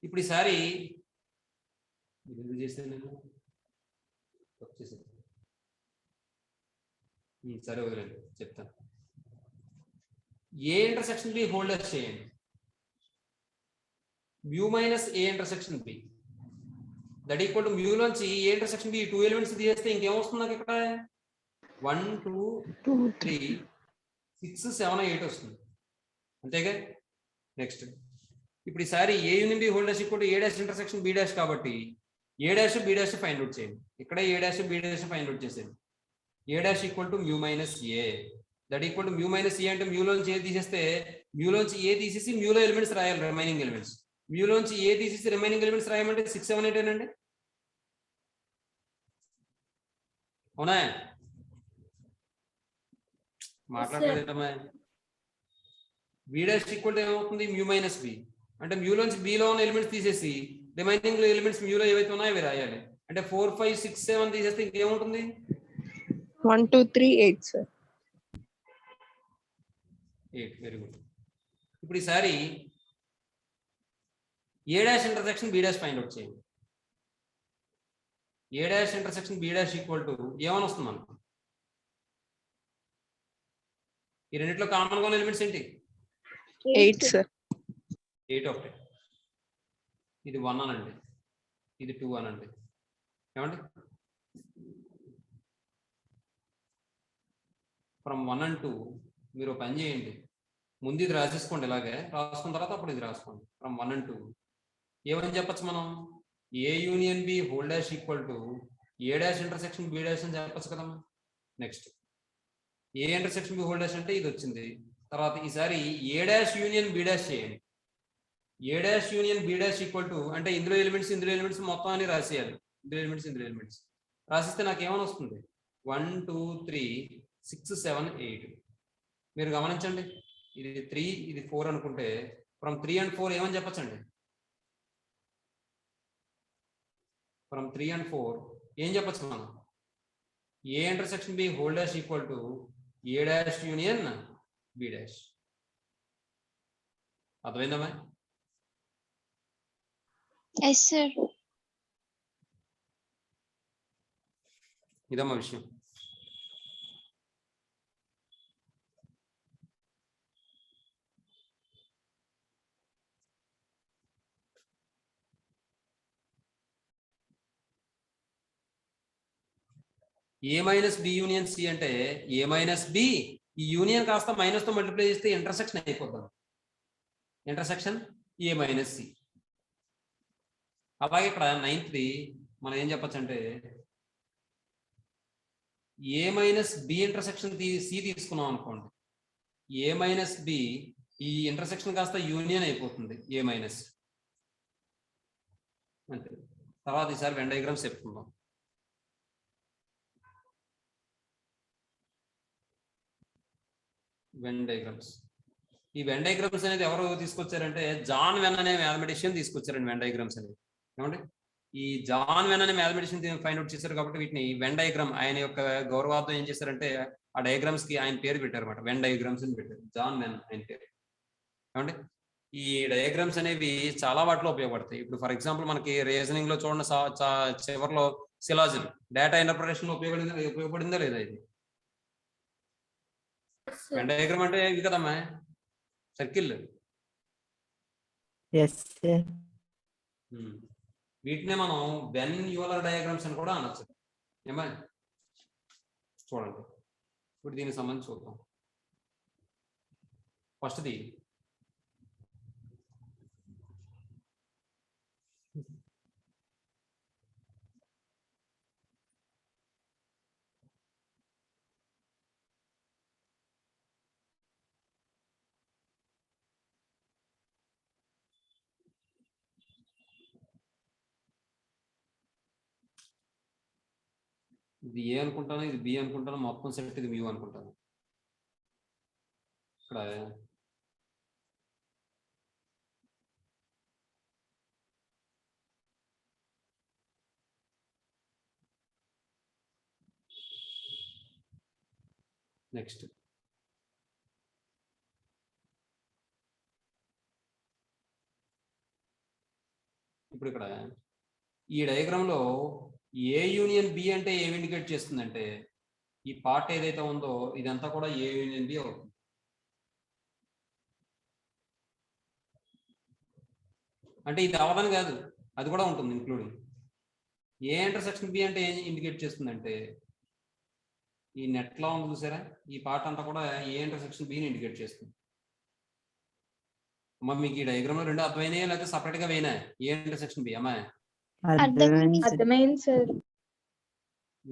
ఇప్పుడు ఈసారి చేస్తే సరే వదిలేదు చెప్తాను. ఏ ఇంటర్సెక్షన్ బి హోల్డర్స్ చేయండి. Mu minus A intersection B that equal to mu లోంచి ఏ ఇంటర్సెక్షన్ బి 2 ఎలిమెంట్స్ తీసేస్తే ఇంకేమొస్తుంది నాకు ఇక్కడ? 1 2 3 6 7 8 వస్తుంది అంతేగా. నెక్స్ట్ ఇప్పుడు ఈసారి A union B whole dash equal to A dash intersection B dash కాబట్టి A dash B dash find out చేయండి. ఇక్కడే A dash B dash find out చేసేది. A dash equal to mu minus A, that equal to mu minus A అంటే మ్యూలోంచి A తీసేస్తే మ్యూలోంచి A తీసేసి మ్యూలో ఎలిమెంట్స్ రాయాలి, రిమైనింగ్ ఎలిమెంట్స్. మ్యూలోంచి ఏ తీసేసి రిమైనింగ్ ఎలిమెంట్స్ రాయమంటే 6 7 8 అండి. అవునా? మాట్లాడలేదమ్మా. బి డాష్ ఈక్వల్ టు ఏమవుతుంది మ్యూ మైనస్ బి అంటే మ్యూలోంచి బిలో ఉన్న ఎలిమెంట్స్ తీసేసి రిమైనింగ్ ఎలిమెంట్స్ మ్యూలో ఏవైతే ఉన్నాయో అవి రాయాలి. అంటే 4 5 6 7 తీసేస్తే ఇంకేముంటుంది 1 2 3 8 సార్. 8. Very good. ఇప్పుడు ఈసారి A dash intersection B dash find out చేయండి. A dash intersection B dash equal to ఏమని వస్తుంది మనకు? ఈ రెండిట్లో కామన్ గా ఉన్న ఎలిమెంట్స్ ఏంటి? 8 సార్. 8 ఒకటి, ఇది 1 అనండి, ఇది 2 అనండి. ఏమండి? ఫ్రమ్ 1 and 2 మీరు పని చేయండి, ముందు ఇది రాసేసుకోండి, ఇలాగే రాసుకున్న తర్వాత అప్పుడు ఇది రాసుకోండి. ఫ్రమ్ 1 and 2 ఏమని చెప్పచ్చు మనం? A union B whole dash equal to A dash intersection B dash అని చెప్పచ్చు కదమ్మా. Next A intersection B whole dash అంటే ఇది వచ్చింది. తర్వాత ఈసారి A dash union B dash చేయండి. A dash union B dash equal to అంటే ఇందులో ఎలిమెంట్స్ మొత్తం అని రాసేయాలి. ఇందులో ఎలిమెంట్స్ రాసిస్తే నాకు ఏమని వస్తుంది? 1 2 3 6 7 8. మీరు గమనించండి, ఇది 3 ఇది 4 అనుకుంటే ఫ్రమ్ 3 and 4 ఏమని చెప్పచ్చండి? ఫ్రమ్ 3 and 4 ఏం చెప్పచ్చు మనం? A intersection B whole dash equal to A dash union B dash. అర్థమైందమ్మా? Yes sir. ఇదమ్మా విషయం. A minus B union C అంటే ఏ మైనస్ బి ఈ యూనియన్ కాస్త మైనస్ తో మల్టిప్లై చేస్తే ఇంటర్సెక్షన్ అయిపోతుంది. Intersection A minus C. అలాగే ఇక్కడ 9th మనం ఏం చెప్పచ్చు అంటే A minus B intersection C తీసుకున్నాం అనుకోండి, ఏ మైనస్ బి ఈ ఇంటర్సెక్షన్ కాస్త యూనియన్ అయిపోతుంది ఏ మైనస్. అంతే. తర్వాత ఈసారి వెన్ డయాగ్రామ్స్ చెప్పుకుందాం. Venn diagrams. ఈ వెన్ డయాగ్రామ్స్ అనేది ఎవరు తీసుకొచ్చారంటే జాన్ వెన్ అనే మ్యాథమెటిషియన్ తీసుకొచ్చారండి వెన్ డయాగ్రామ్స్ అనేది. ఏమంటే ఈ జాన్ వెన్ అనే మ్యాథమెటిషియన్ ఫైండ్ అవుట్ చేశారు కాబట్టి వీటిని వెన్ డయాగ్రామ్, ఆయన యొక్క గౌరవార్థం ఏం చేశారంటే ఆ డయాగ్రామ్స్ కి ఆయన పేరు పెట్టారు అనమాట, వెన్ డయాగ్రామ్స్ అని పెట్టారు. జాన్ వెన్ ఆయన పేరు. ఏమంటే ఈ డయాగ్రామ్స్ అనేవి చాలా వాటిలో ఉపయోగపడతాయి. ఇప్పుడు ఫర్ ఎగ్జాంపుల్ మనకి రీజనింగ్ లో చూడండి, చివరిలో సిలాజిన్ డేటా ఇంటర్ప్రిటేషన్ లో ఉపయోగపడిందా లేదా? ఇది వెన్ డయాగ్రామ్ అంటే ఇది కదమ్మా, సర్కిల్. Yes sir. వీటినే మనం వెన్ యూలర్ డయాగ్రామ్స్ అని కూడా అనొచ్చు. ఏమా చూడండి, ఇప్పుడు దీనికి సంబంధించి చూద్దాం. ఫస్ట్ది ఇది ఏ అనుకుంటాను, ఇది బి అనుకుంటాను, మొత్తం సెట్ ఇది మ్యూ అనుకుంటాను. ఇక్కడ నెక్స్ట్ ఇప్పుడు ఇక్కడ ఈ డయాగ్రామ్ లో ఏ యూనియన్ బి అంటే ఏమి ఇండికేట్ చేస్తుందంటే ఈ పార్ట్ ఏదైతే ఉందో ఇదంతా కూడా ఏ యూనియన్ బి అవుతుంది. అంటే ఇది అవదని కాదు, అది కూడా ఉంటుంది ఇంక్లూడింగ్. ఏ ఇంటర్సెక్షన్ బి అంటే ఏం ఇండికేట్ చేస్తుందంటే ఈ నెట్ లా ఉంది చూసారా, ఈ పార్ట్ అంతా కూడా ఏ ఇంటర్సెక్షన్ బిని ఇండికేట్ చేస్తుంది. అమ్మా మీకు ఈ డయాగ్రామ్ లో రెండు అర్థమైనాయా లేకపోతే సపరేట్ గా వేయినా? ఏ ఇంటర్సెక్షన్ బి అమ్మా, అర్థమైంది సార్. అర్థమైంది సార్.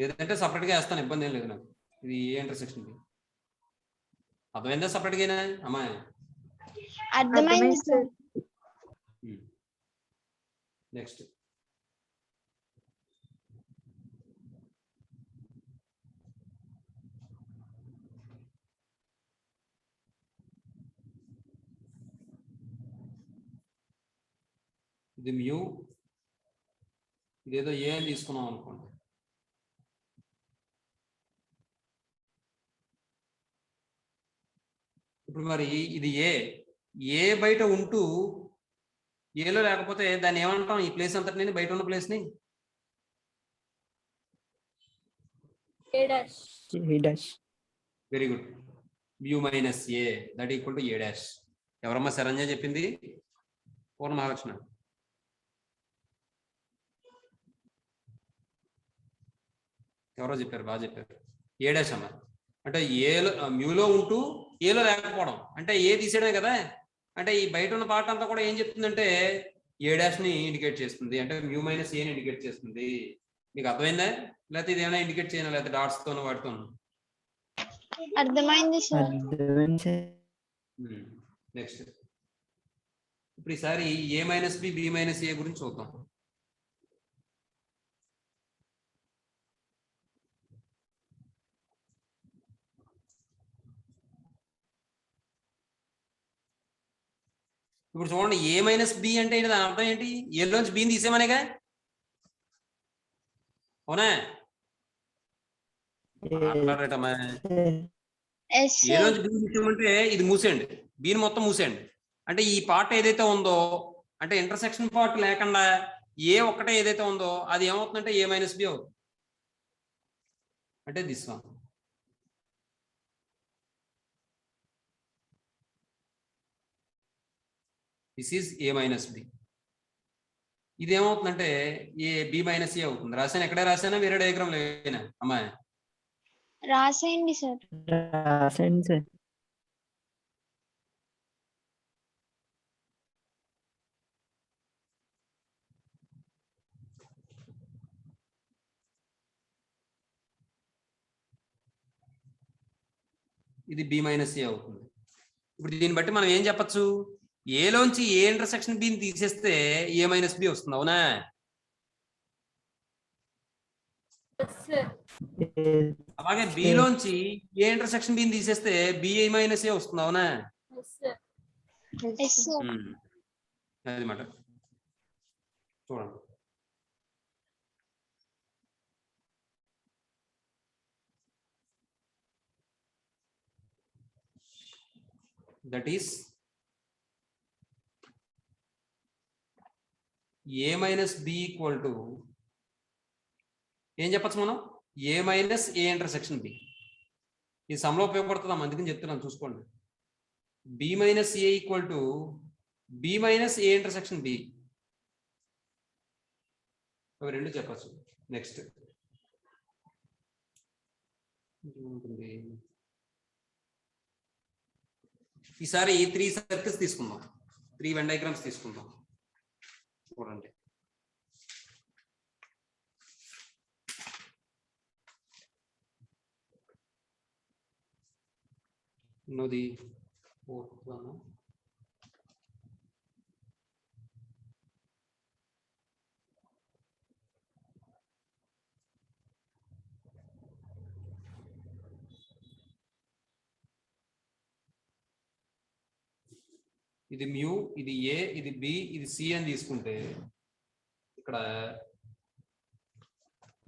లేదంటే సపరేట్ గా వేస్తాను, ఇబ్బంది ఏం లేదు నాకు. ఇది ఏ ఇంటర్సెక్షన్ బి అర్థమైందా? సపరేట్ గానే అమ్మా? అర్థమైంది సార్. నెక్స్ట్ ఇది మ్యూ, ఇదేదో ఏ అని తీసుకున్నాం అనుకోండి. ఇప్పుడు మరి ఇది ఏ బయట ఉంటూ ఏలో లేకపోతే దాన్ని ఏమంటాం? ఈ ప్లేస్ అంతటిని, బయట ఉన్న ప్లేస్ ని A dash. A dash. Very good. Mu minus A that equal to A dash. ఎవరమ్మా? శరణ్య చెప్పింది, పూర్ణ మహాలక్ష్మి. ఎవరో చెప్పారు, బాగా చెప్పారు. ఏ డాష్ అమ్మా అంటే ఏలో, మ్యూలో ఉంటూ ఏలో లేకపోవడం అంటే ఏ తీసేయడమే కదా. అంటే ఈ బయట ఉన్న పార్ట్ అంతా కూడా ఏం చెప్తుందంటే ఏ డాష్ ని ఇండికేట్ చేస్తుంది, అంటే మ్యూ మైనస్ ఏని ఇండికేట్ చేస్తుంది. మీకు అర్థమైందా? లేకపోతే ఇది ఏమైనా ఇండికేట్ చేయనా, లేకపోతే డాట్స్ తోనో వాటితోనో? అర్థమైంది సార్. అర్థమైంది సార్. నెక్స్ట్ ఇప్పుడు ఈసారి ఏ మైనస్ బి, బి మైనస్ ఏ గురించి చూద్దాం. ఇప్పుడు చూడండి, ఏ మైనస్ బి అంటే ఏంటి? దాని అర్థం ఏంటి? ఏలోంచి బిని తీసేమనేగా, అవునా? మాట్లాడటమ్మా. Yes sir. ఏలోంచి బిని తీసేయమంటే ఇది మూసేయండి, బిని మొత్తం మూసేయండి. అంటే ఈ పార్ట్ ఏదైతే ఉందో, అంటే ఇంటర్సెక్షన్ పార్ట్ లేకుండా ఏ ఒక్కటే ఏదైతే ఉందో అది ఏమవుతుందంటే ఏ మైనస్ బి అవుతుంది. అంటే this one. This is A minus B. ఇది ఏమవుతుందంటే ఏ బి మైనస్ ఏ అవుతుంది. రాశాను, ఎక్కడే రాశానా, వేరే డయాగ్రామ్ లేనా అమ్మాయి? రాసేయండి సార్. రాసండి సార్. ఇది బి మైనస్ ఏ అవుతుంది. ఇప్పుడు దీన్ని బట్టి మనం ఏం చెప్పచ్చు? ఏలోంచి ఏ ఇంటర్సెక్షన్ బిని తీసేస్తే ఏ మైనస్ బి వస్తుంది, అవునా? Yes, sir. అలాగే బిలోంచి ఏ ఇంటర్సెక్షన్ బిని తీసేస్తే బి మైనస్ ఏ వస్తుంది, అవునా? Yes, sir. Yes sir. అది మాట చూడండి. That is A minus B equal to ఏం చెప్పచ్చు మనం? A minus A intersection B. ఈ సమ్లో ఉపయోగపడుతుందా? అందుకని చెప్తున్నాను, చూసుకోండి. B minus A equal to B minus A intersection B. అవి రెండు చెప్పచ్చు. నెక్స్ట్ ఈసారి 3 సర్కిల్స్ తీసుకుందాం, 3 వెన్ డయాగ్రామ్స్ తీసుకుందాం. చూడండి, ఉన్నది 4th one. ఇది మ్యూ, ఇది ఏ, ఇది బి, ఇది సి అని తీసుకుంటే ఇక్కడ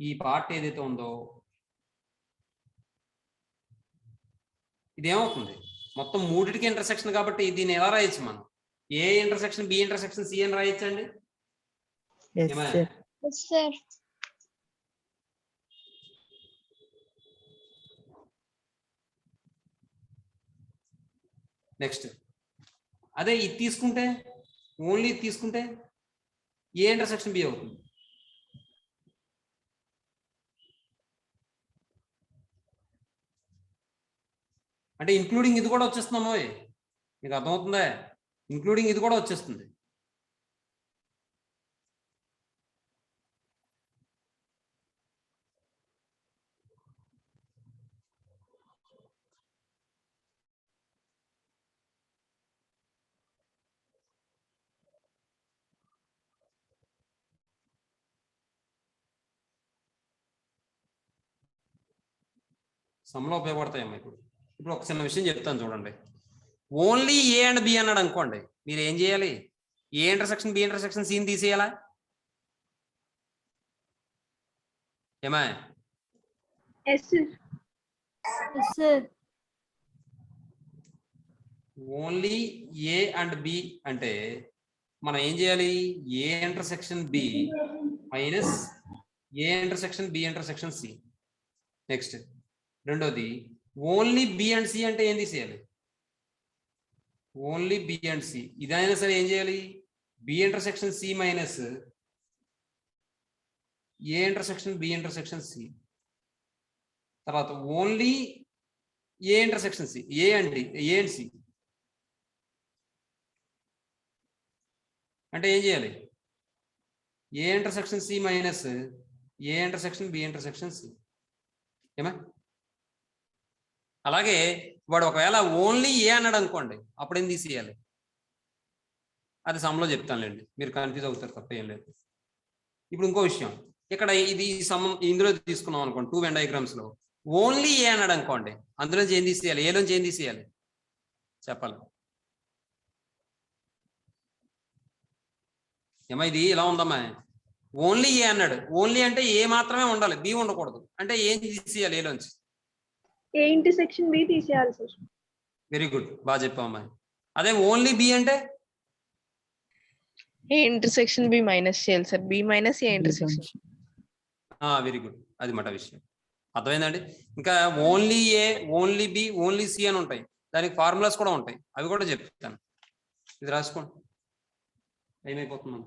ఈ పార్ట్ ఏదైతే ఉందో ఇది ఏమవుతుంది? మొత్తం మూడిటికి ఇంటర్సెక్షన్ కాబట్టి దీన్ని ఎలా రాయొచ్చు మనం? A intersection B intersection C అని రాయొచ్చు అండి. Yes sir. Yes sir. Next అదే ఇది తీసుకుంటే, ఓన్లీ ఇది తీసుకుంటే ఏ ఇంటర్సెక్షన్ బి అవుతుంది. అంటే ఇంక్లూడింగ్ ఇది కూడా వచ్చేస్తున్నాము. మీకు అర్థమవుతుందా? ఇంక్లూడింగ్ ఇది కూడా వచ్చేస్తుంది. సమ్లో ఉపయోగపడతాయమ్మా. ఇప్పుడు ఒక చిన్న విషయం చెప్తాను చూడండి. ఓన్లీ ఏ అండ్ బి అన్నాడు అనుకోండి, మీరు ఏం చేయాలి? ఏ ఇంటర్సెక్షన్ బి ఇంటర్సెక్షన్ సిని తీసేయాలా? ఏమా? Yes sir. Only A and B అంటే మనం ఏం చేయాలి? A intersection B minus A intersection B intersection C. Next రెండోది ఓన్లీ బి అండ్ సి అంటే ఏం తీసేయాలి? Only B and C. ఇదైనా సరే ఏం చేయాలి? B intersection C minus A intersection B intersection C. తర్వాత only A intersection C, A and C అంటే ఏం చేయాలి? A intersection C minus A intersection B intersection C. ఏమా? అలాగే వాడు ఒకవేళ ఓన్లీ ఏ అన్నాడు అనుకోండి, అప్పుడు ఏం తీసేయాలి? అది సమ్లో చెప్తానులేండి, మీరు కన్ఫ్యూజ్ అవుతారు తప్ప ఏం లేదు. ఇప్పుడు ఇంకో విషయం, ఇక్కడ ఇది ఇందులో తీసుకున్నాం అనుకోండి, 2 వెన్ డయాగ్రామ్స్ లో ఓన్లీ ఏ అన్నాడు అనుకోండి, అందులోంచి ఏం తీసేయాలి? ఏలోంచి ఏం తీసేయాలి చెప్పాలి? ఏమా ఇది ఇలా ఉందమ్మా. ఓన్లీ ఏ అన్నాడు, ఓన్లీ అంటే ఏ మాత్రమే ఉండాలి, బి ఉండకూడదు. అంటే ఏం తీసేయాలి ఏలోంచి? ఏ ఇంటర్సెక్షన్ బి తీసేయాలి సార్. వెరీ గుడ్, బాగా చెప్పామమ్మా. అదే ఓన్లీ బి అంటే ఏ ఇంటర్సెక్షన్ బి మైనస్ చేయాలి sir. B minus A intersection. Very good, అది మాట విషయం అర్థమైందండి. ఇంకా only A, only B, only C అని ఉంటాయి, దానికి ఫార్ములాస్ కూడా ఉంటాయి, అవి కూడా చెప్తాను. ఇది రాసుకోండి, ఏమైపోతున్నాం.